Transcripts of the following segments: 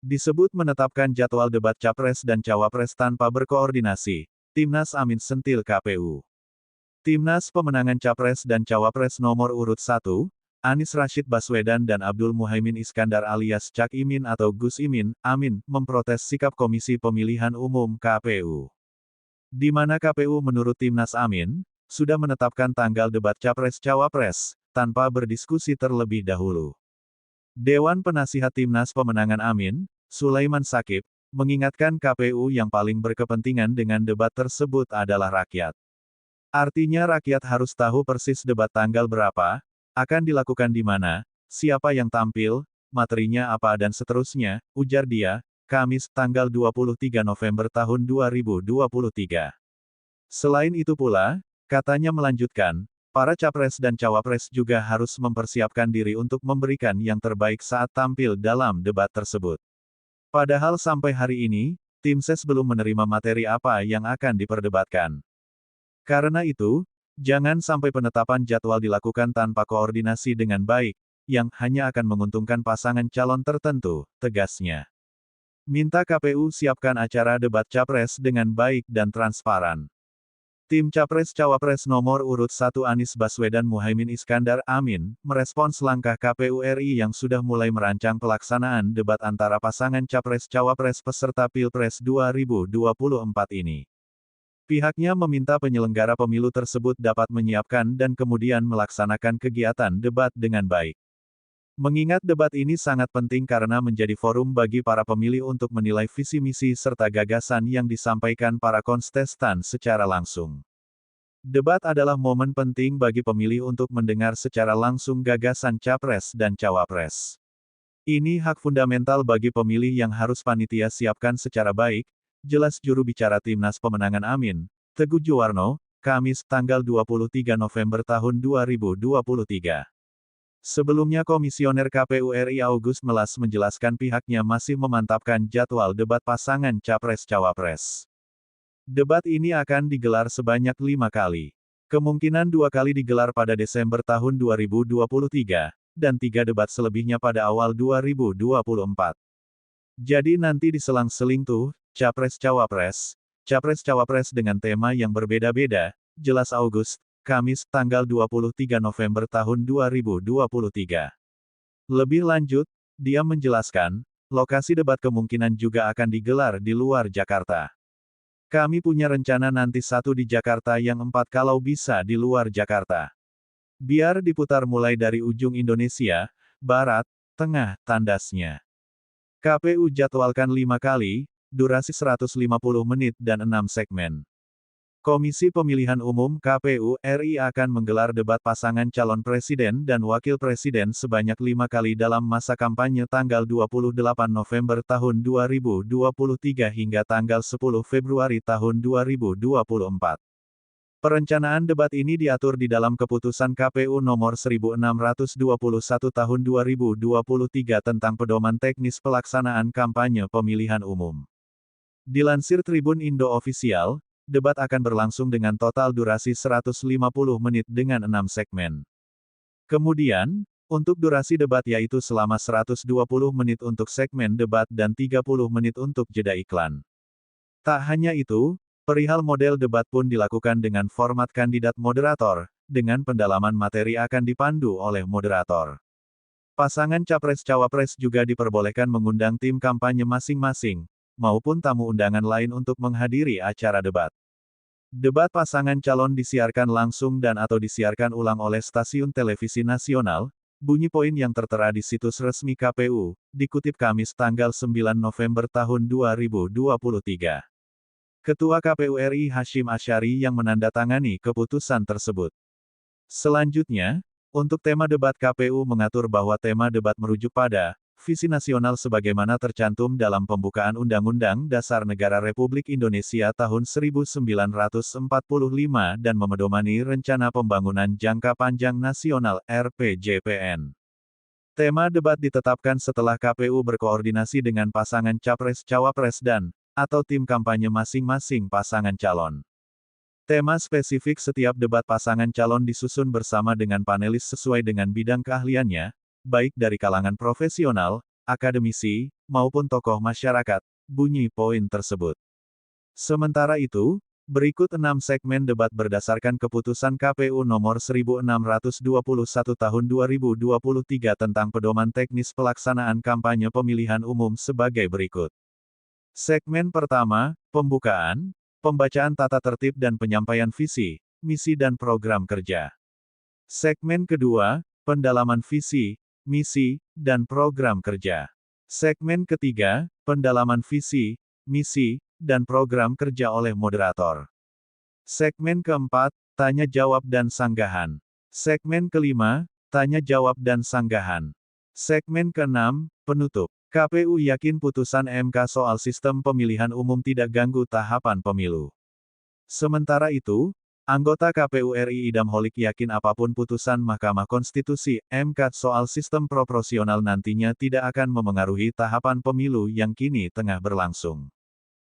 Disebut menetapkan jadwal debat Capres dan Cawapres tanpa berkoordinasi. Timnas Amin sentil KPU. Timnas pemenangan Capres dan Cawapres nomor urut 1, Anies Rashid Baswedan dan Abdul Muhaimin Iskandar alias Cak Imin atau Gus Imin, Amin, memprotes sikap Komisi Pemilihan Umum KPU. Di mana KPU menurut Timnas Amin, sudah menetapkan tanggal debat Capres-Cawapres, tanpa berdiskusi terlebih dahulu. Dewan Penasihat Timnas Pemenangan Amin, Sulaiman Sakib, mengingatkan KPU yang paling berkepentingan dengan debat tersebut adalah rakyat. Artinya rakyat harus tahu persis debat tanggal berapa, akan dilakukan di mana, siapa yang tampil, materinya apa dan seterusnya, ujar dia, Kamis, tanggal 23 November tahun 2023. Selain itu pula, katanya melanjutkan, para capres dan cawapres juga harus mempersiapkan diri untuk memberikan yang terbaik saat tampil dalam debat tersebut. Padahal sampai hari ini, tim ses belum menerima materi apa yang akan diperdebatkan. Karena itu, jangan sampai penetapan jadwal dilakukan tanpa koordinasi dengan baik, yang hanya akan menguntungkan pasangan calon tertentu, tegasnya. Minta KPU siapkan acara debat capres dengan baik dan transparan. Tim Capres-Cawapres nomor urut 1 Anies Baswedan Muhaimin Iskandar Amin, merespons langkah KPU RI yang sudah mulai merancang pelaksanaan debat antara pasangan Capres-Cawapres peserta Pilpres 2024 ini. Pihaknya meminta penyelenggara pemilu tersebut dapat menyiapkan dan kemudian melaksanakan kegiatan debat dengan baik. Mengingat debat ini sangat penting karena menjadi forum bagi para pemilih untuk menilai visi misi serta gagasan yang disampaikan para kontestan secara langsung. Debat adalah momen penting bagi pemilih untuk mendengar secara langsung gagasan capres dan cawapres. Ini hak fundamental bagi pemilih yang harus panitia siapkan secara baik, jelas juru bicara Timnas Pemenangan Amin, Teguh Juwarno, Kamis, tanggal 23 November tahun 2023. Sebelumnya Komisioner KPU RI August Melas menjelaskan pihaknya masih memantapkan jadwal debat pasangan Capres-Cawapres. Debat ini akan digelar sebanyak 5 kali. Kemungkinan 2 kali digelar pada Desember tahun 2023, dan 3 debat selebihnya pada awal 2024. Jadi nanti diselang-seling tuh, Capres-Cawapres, Capres-Cawapres dengan tema yang berbeda-beda, jelas August. Kamis, tanggal 23 November tahun 2023. Lebih lanjut, dia menjelaskan, lokasi debat kemungkinan juga akan digelar di luar Jakarta. Kami punya rencana nanti 1 di Jakarta yang 4 kalau bisa di luar Jakarta. Biar diputar mulai dari ujung Indonesia, Barat, Tengah, tandasnya. KPU jadwalkan 5 kali, durasi 150 menit dan 6 segmen. Komisi Pemilihan Umum KPU RI akan menggelar debat pasangan calon presiden dan wakil presiden sebanyak 5 kali dalam masa kampanye tanggal 28 November tahun 2023 hingga tanggal 10 Februari tahun 2024. Perencanaan debat ini diatur di dalam Keputusan KPU nomor 1621 tahun 2023 tentang pedoman teknis pelaksanaan kampanye pemilihan umum. Dilansir Tribun Indo Official, debat akan berlangsung dengan total durasi 150 menit dengan 6 segmen. Kemudian, untuk durasi debat yaitu selama 120 menit untuk segmen debat dan 30 menit untuk jeda iklan. Tak hanya itu, perihal model debat pun dilakukan dengan format kandidat moderator, dengan pendalaman materi akan dipandu oleh moderator. Pasangan Capres-Cawapres juga diperbolehkan mengundang tim kampanye masing-masing, maupun tamu undangan lain untuk menghadiri acara debat. Debat pasangan calon disiarkan langsung dan atau disiarkan ulang oleh stasiun televisi nasional, bunyi poin yang tertera di situs resmi KPU, dikutip Kamis tanggal 9 November tahun 2023. Ketua KPU RI Hashim Asyari yang menandatangani keputusan tersebut. Selanjutnya, untuk tema debat KPU mengatur bahwa tema debat merujuk pada visi nasional sebagaimana tercantum dalam pembukaan Undang-Undang Dasar Negara Republik Indonesia tahun 1945 dan memedomani Rencana Pembangunan Jangka Panjang Nasional (RPJPN). Tema debat ditetapkan setelah KPU berkoordinasi dengan pasangan Capres-Cawapres dan atau tim kampanye masing-masing pasangan calon. Tema spesifik setiap debat pasangan calon disusun bersama dengan panelis sesuai dengan bidang keahliannya, baik dari kalangan profesional, akademisi, maupun tokoh masyarakat, bunyi poin tersebut. Sementara itu, berikut 6 segmen debat berdasarkan keputusan KPU nomor 1621 tahun 2023 tentang pedoman teknis pelaksanaan kampanye pemilihan umum sebagai berikut. Segmen pertama, pembukaan, pembacaan tata tertib dan penyampaian visi, misi dan program kerja. Segmen kedua, pendalaman visi, misi, dan program kerja. Segmen ketiga, pendalaman visi, misi, dan program kerja oleh moderator. Segmen keempat, tanya jawab dan sanggahan. Segmen kelima, tanya jawab dan sanggahan. Segmen keenam, penutup. KPU yakin putusan MK soal sistem pemilihan umum tidak ganggu tahapan pemilu. Sementara itu, anggota KPU RI Idam Holik yakin apapun putusan Mahkamah Konstitusi, MK soal sistem proporsional nantinya tidak akan memengaruhi tahapan pemilu yang kini tengah berlangsung.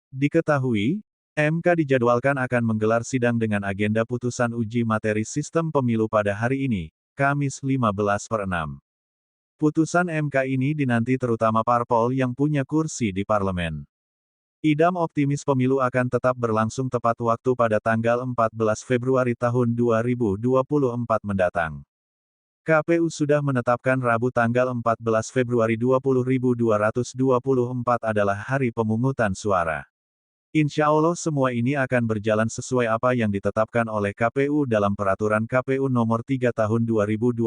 Diketahui, MK dijadwalkan akan menggelar sidang dengan agenda putusan uji materi sistem pemilu pada hari ini, Kamis 15/6. Putusan MK ini dinanti terutama parpol yang punya kursi di parlemen. Idam optimis pemilu akan tetap berlangsung tepat waktu pada tanggal 14 Februari tahun 2024 mendatang. KPU sudah menetapkan Rabu tanggal 14 Februari 2024 adalah hari pemungutan suara. Insya Allah semua ini akan berjalan sesuai apa yang ditetapkan oleh KPU dalam Peraturan KPU Nomor 3 Tahun 2022,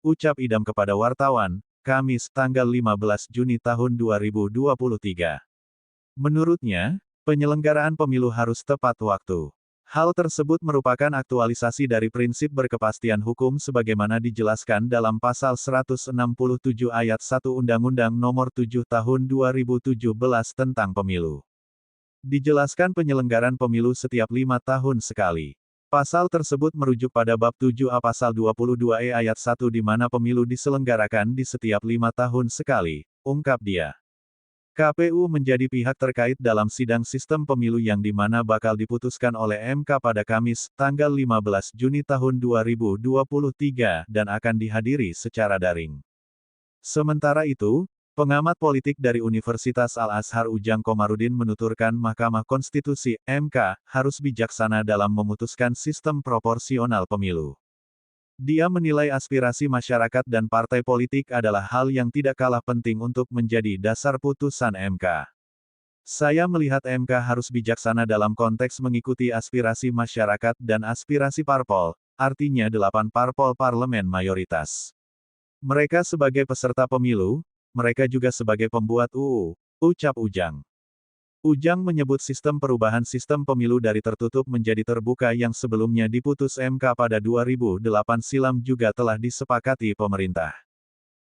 ucap Idam kepada wartawan, Kamis, tanggal 15 Juni tahun 2023. Menurutnya, penyelenggaraan pemilu harus tepat waktu. Hal tersebut merupakan aktualisasi dari prinsip berkepastian hukum sebagaimana dijelaskan dalam Pasal 167 Ayat 1 Undang-Undang Nomor 7 Tahun 2017 tentang Pemilu. Dijelaskan penyelenggaraan pemilu setiap 5 tahun sekali. Pasal tersebut merujuk pada Bab 7A Pasal 22E Ayat 1 di mana pemilu diselenggarakan di setiap 5 tahun sekali, ungkap dia. KPU menjadi pihak terkait dalam sidang sistem pemilu yang di mana bakal diputuskan oleh MK pada Kamis, tanggal 15 Juni tahun 2023 dan akan dihadiri secara daring. Sementara itu, pengamat politik dari Universitas Al-Azhar Ujang Komarudin menuturkan Mahkamah Konstitusi, MK, harus bijaksana dalam memutuskan sistem proporsional pemilu. Dia menilai aspirasi masyarakat dan partai politik adalah hal yang tidak kalah penting untuk menjadi dasar putusan MK. Saya melihat MK harus bijaksana dalam konteks mengikuti aspirasi masyarakat dan aspirasi parpol, artinya 8 parpol parlemen mayoritas. Mereka sebagai peserta pemilu, mereka juga sebagai pembuat UU, ucap Ujang. Ujang menyebut sistem perubahan sistem pemilu dari tertutup menjadi terbuka yang sebelumnya diputus MK pada 2008 silam juga telah disepakati pemerintah.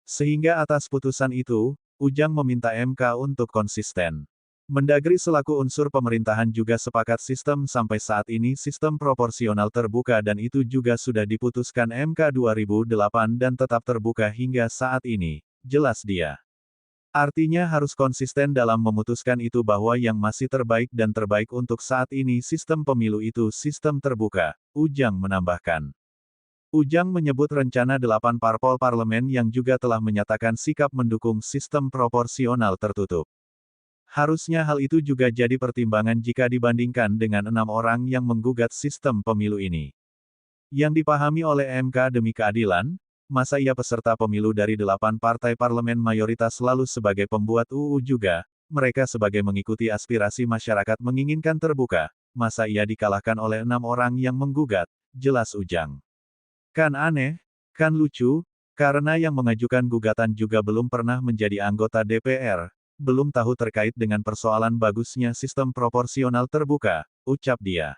Sehingga atas putusan itu, Ujang meminta MK untuk konsisten. Mendagri selaku unsur pemerintahan juga sepakat sistem sampai saat ini sistem proporsional terbuka dan itu juga sudah diputuskan MK 2008 dan tetap terbuka hingga saat ini. Jelas dia. Artinya harus konsisten dalam memutuskan itu bahwa yang masih terbaik dan terbaik untuk saat ini sistem pemilu itu sistem terbuka, Ujang menambahkan. Ujang menyebut rencana 8 parpol parlemen yang juga telah menyatakan sikap mendukung sistem proporsional tertutup. Harusnya hal itu juga jadi pertimbangan jika dibandingkan dengan 6 orang yang menggugat sistem pemilu ini. Yang dipahami oleh MK demi keadilan, masa ia peserta pemilu dari 8 partai parlemen mayoritas lalu sebagai pembuat UU juga, mereka sebagai mengikuti aspirasi masyarakat menginginkan terbuka, masa ia dikalahkan oleh 6 orang yang menggugat, jelas Ujang. Kan aneh, kan lucu, karena yang mengajukan gugatan juga belum pernah menjadi anggota DPR, belum tahu terkait dengan persoalan bagusnya sistem proporsional terbuka, ucap dia.